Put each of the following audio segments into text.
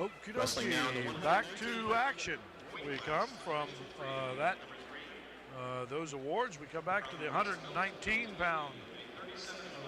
Okie dokie, back to action. We come from those awards. We come back to the 119-pound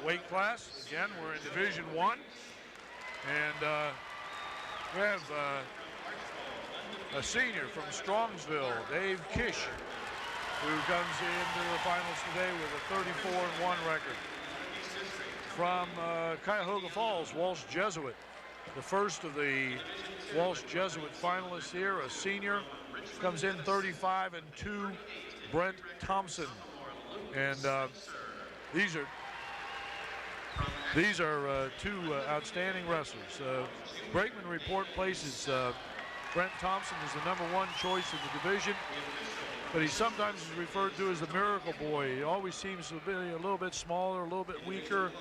weight class. Again, we're in Division I. And we have a senior from Strongsville, Dave Kich, who comes into the finals today with a 34-1 record. From Cuyahoga Falls, Walsh Jesuit, the first of the Walsh Jesuit finalists here, a senior, comes in 35-2, Brent Thompson. And these are two outstanding wrestlers. Brakeman Report places Brent Thompson as the #1 choice in the division, but he sometimes is referred to as the Miracle Boy. He always seems to be a little bit smaller, a little bit weaker,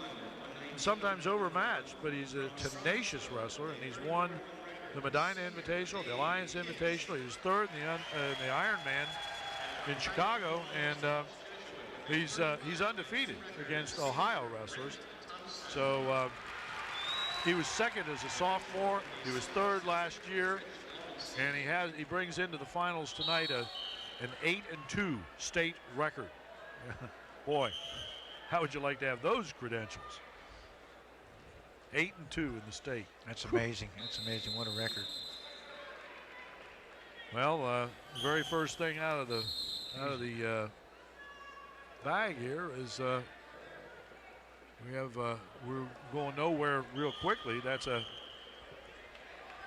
sometimes overmatched, but he's a tenacious wrestler, and he's won the Medina Invitational, the Alliance Invitational. He was third in the Iron Man in Chicago, and he's undefeated against Ohio wrestlers. So he was second as a sophomore. He was third last year, and he brings into the finals tonight an 8-2 state record. Boy, how would you like to have those credentials? 8-2 in the state. That's amazing. That's amazing. What a record. Well, very first thing out of the bag here is we're going nowhere real quickly. That's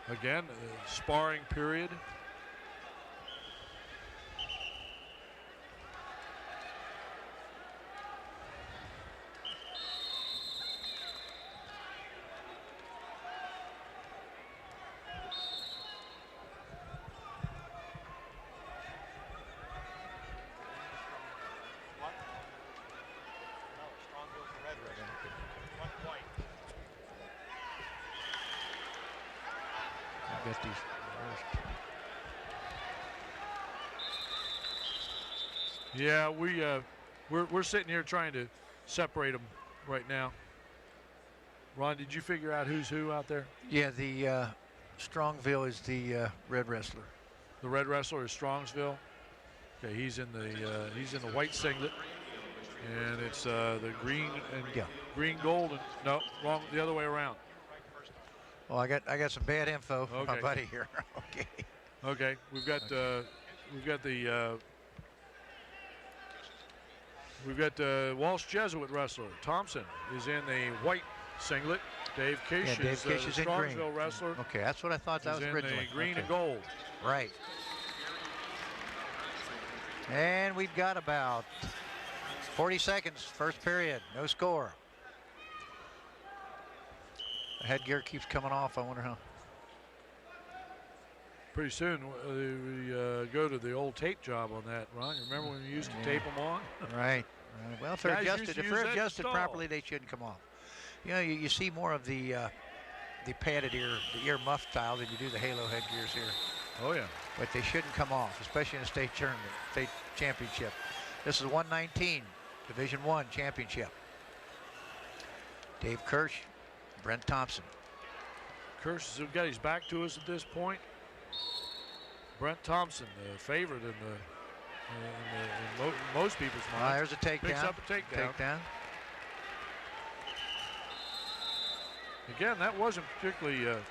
again a sparring period. Yeah, we're sitting here trying to separate them right now. Ron, did you figure out who's who out there? Yeah, the Strongsville is the red wrestler. The red wrestler is Strongsville. Okay, he's in the white singlet, and it's the green and green gold. And, no, wrong, the other way around. Well, I got some bad info from my buddy here. Okay. Okay, we've got the Walsh Jesuit wrestler. Thompson is in the white singlet. Dave Kich is the Strongsville wrestler. Okay, that's what I thought that was originally. In the green and gold. Right. And we've got about 40 seconds, first period, no score. The headgear keeps coming off. I wonder how. Pretty soon we go to the old tape job on that, Ron. You remember when we used to tape them on? Right. Well, if they're adjusted properly, they shouldn't come off. You know, you see more of the padded ear, the ear muff style than you do the halo headgears here. Oh yeah. But they shouldn't come off, especially in a state tournament, state championship. This is 119, Division I championship. Dave Kirsch, Brent Thompson. Kirsch has got his back to us at this point. Brent Thompson, the favorite in most people's minds. There's a takedown. Picks up a takedown. Again, that wasn't particularly. There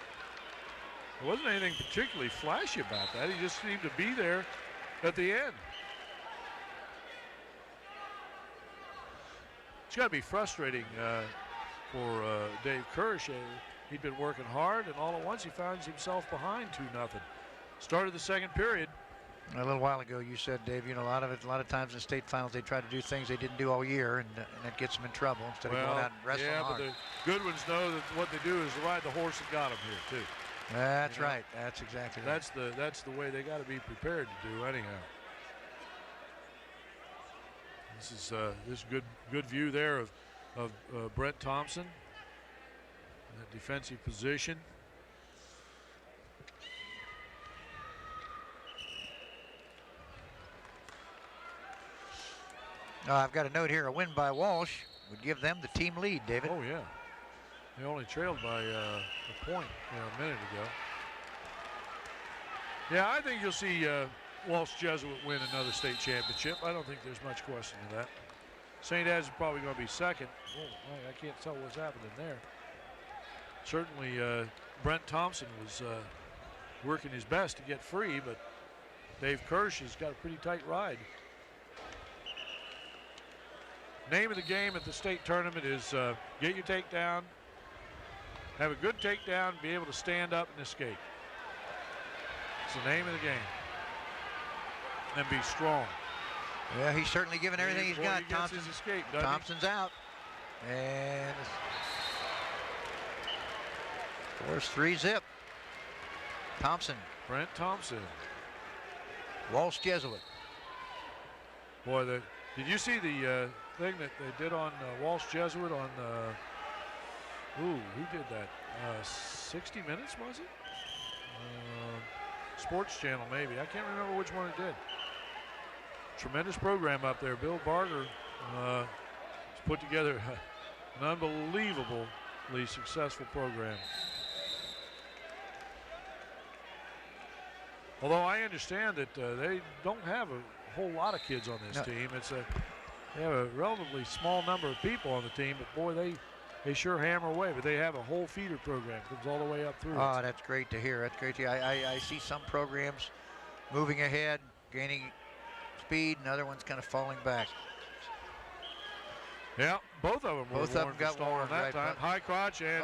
wasn't anything particularly flashy about that. He just seemed to be there at the end. It's got to be frustrating for Dave Kirsch. He'd been working hard, and all at once he finds himself behind 2-0. Started the second period. A little while ago, you said, Dave, you know, a lot of times in the state finals, they try to do things they didn't do all year, and that gets them in trouble instead of going out and wrestling hard. Yeah, but the good ones know that what they do is ride the horse that got them here, too. That's right. That's exactly right. That's the way they got to be prepared to do, anyhow. This is good view there of Brent Thompson in that defensive position. I've got a note here. A win by Walsh would give them the team lead, David. Oh, yeah. They only trailed by a point a minute ago. Yeah, I think you'll see Walsh Jesuit win another state championship. I don't think there's much question of that. St. Ed's is probably going to be second. Oh, I can't tell what's happening there. Certainly, Brent Thompson was working his best to get free, but Dave Kirsch has got a pretty tight ride. Name of the game at the state tournament is get your takedown, have a good takedown, be able to stand up and escape. It's the name of the game. And be strong. Yeah, he's certainly given everything he's got. Thompson's escape, Thompson's out. And force 3-zip. Thompson. Brent Thompson. Walsh Jesuit. Boy, did you see the thing that they did on Walsh Jesuit on, who did that? 60 Minutes, was it? Sports Channel, maybe. I can't remember which one it did. Tremendous program up there. Bill Barger has put together an unbelievably successful program. Although I understand that they don't have a whole lot of kids on this team. They have a relatively small number of people on the team, but boy, they sure hammer away. But they have a whole feeder program that comes all the way up through. Oh, that's great to hear. That's great to hear. I see some programs moving ahead, gaining speed, and other ones kind of falling back. Yeah, both of them were got worn that time. High crotch and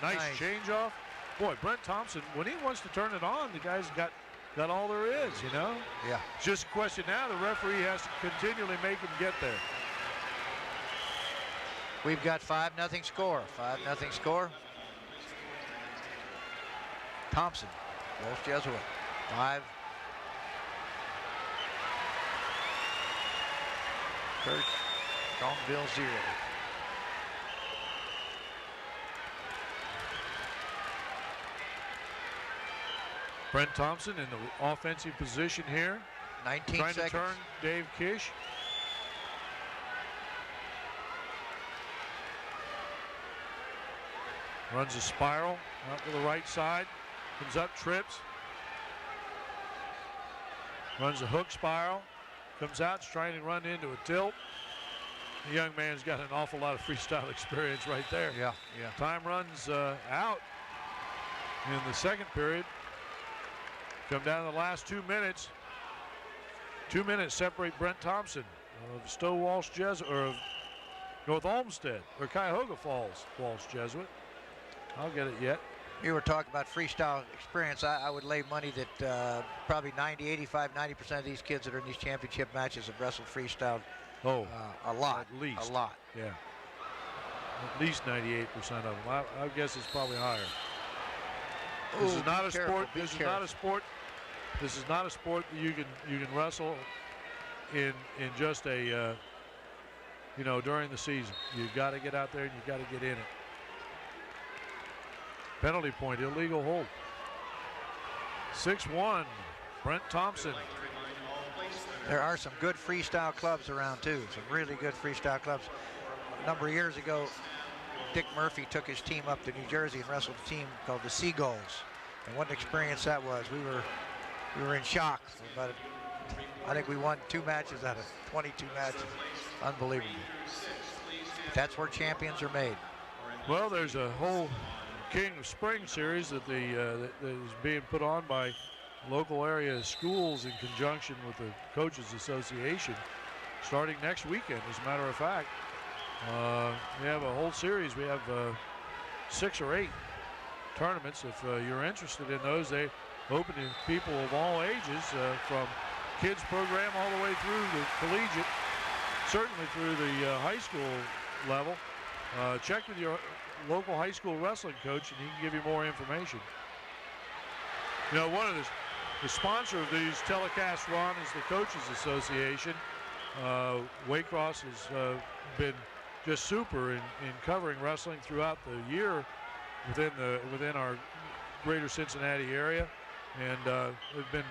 nice change off. Boy, Brent Thompson, when he wants to turn it on, the guy's got all there is, you know? Yeah. It's just a question now, the referee has to continually make him get there. We've got 5-0 score. 5-0 score. Thompson, Walsh Jesuit, 5. Kurt, Strongsville 0. Brent Thompson in the offensive position here. 19 trying seconds. to turn Dave Kich. Runs a spiral out to the right side. Comes up, trips. Runs a hook spiral. Comes out, trying to run into a tilt. The young man's got an awful lot of freestyle experience right there. Yeah. Time runs out in the second period. Come down to the last 2 minutes. 2 minutes separate Brent Thompson of Stowe Walsh Jesuit, or of North Olmsted, or Cuyahoga Falls Walsh Jesuit. I'll get it yet. You were talking about freestyle experience. I would lay money that probably 90% of these kids that are in these championship matches have wrestled freestyle. A lot. At least. A lot. Yeah. At least 98% of them. I guess it's probably higher. This is not a sport. This is not a sport. This is not a sport that you can wrestle in just a during the season. You got to get out there and you got to get in it. Penalty point, illegal hold. 6-1, Brent Thompson. There are some good freestyle clubs around too. Some really good freestyle clubs. A number of years ago, Dick Murphy took his team up to New Jersey and wrestled a team called the Seagulls. And what an experience that was. We were in shock. I think we won 2 matches out of 22 matches. Unbelievable. That's where champions are made. Well, there's a whole King of Spring series that that is being put on by local area schools in conjunction with the Coaches Association starting next weekend, as a matter of fact. We have a whole series. We have 6 or 8 tournaments. If you're interested in those, they open to people of all ages, from kids program all the way through the collegiate, certainly through the high school level. Check with your local high school wrestling coach and he can give you more information. You know, one of the sponsor of these telecasts, Ron, is the Coaches Association. Waycross has been just super in covering wrestling throughout the year within our greater Cincinnati area, and they've been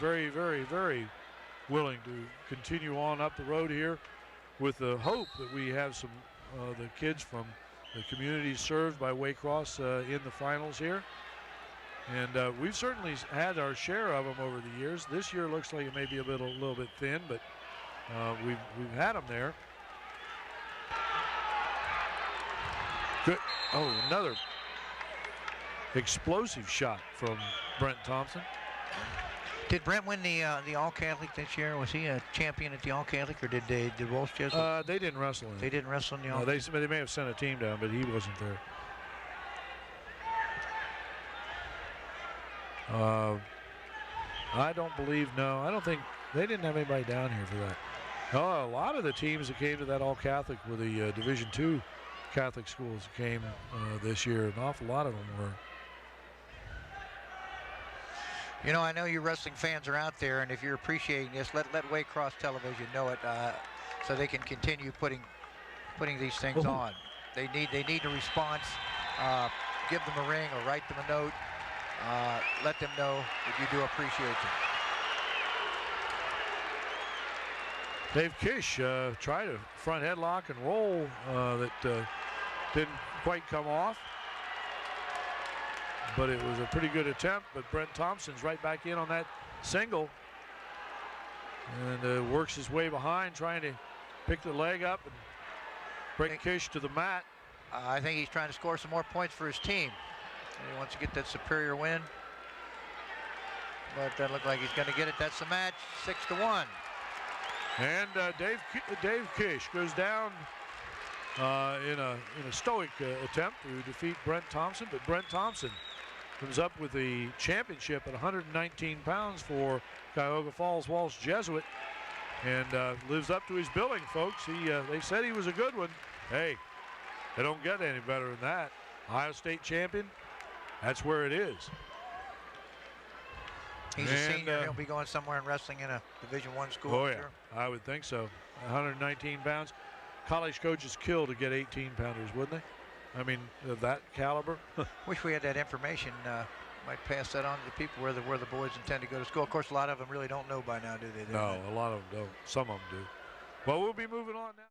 very, very, very willing to continue on up the road here with the hope that we have some the kids from the communities served by Waycross in the finals here. And we've certainly had our share of them over the years. This year looks like it may be a little bit thin, but we've had them there. Good. Oh, another explosive shot from Brent Thompson. Did Brent win the All-Catholic this year? Was he a champion at the All-Catholic, or did Walsh Jesuit? They didn't wrestle in it. They didn't wrestle in the No, All-Catholic? they may have sent a team down, but he wasn't there. I don't believe, no. I don't think, they didn't have anybody down here for that. Oh, a lot of the teams that came to that All-Catholic were the Division II Catholic schools that came this year. An awful lot of them were. You know, I know you wrestling fans are out there, and if you're appreciating this, let Waycross Television know it, so they can continue putting these things on. They need a response. Give them a ring or write them a note. Let them know that you do appreciate them. Dave Kich tried a front headlock and roll that didn't quite come off. But it was a pretty good attempt. But Brent Thompson's right back in on that single. And works his way behind, trying to pick the leg up and bring Kich to the mat. I think he's trying to score some more points for his team. He wants to get that superior win. But that looked like he's going to get it. That's the match, 6-1. And Dave Kich goes down in a stoic attempt to defeat Brent Thompson. But Brent Thompson comes up with the championship at 119 pounds for Cuyahoga Falls Walsh Jesuit, and lives up to his billing, folks. They said he was a good one. Hey, they don't get any better than that. Ohio State champion, that's where it is. He's a senior. He'll be going somewhere and wrestling in a Division I school. Oh, yeah, sure. I would think so. 119 pounds. College coaches kill to get 18-pounders, wouldn't they? I mean, of that caliber. Wish we had that information. Might pass that on to the people where the boys intend to go to school. Of course, a lot of them really don't know by now, do they? No, a lot of them don't. Some of them do. Well, we'll be moving on now.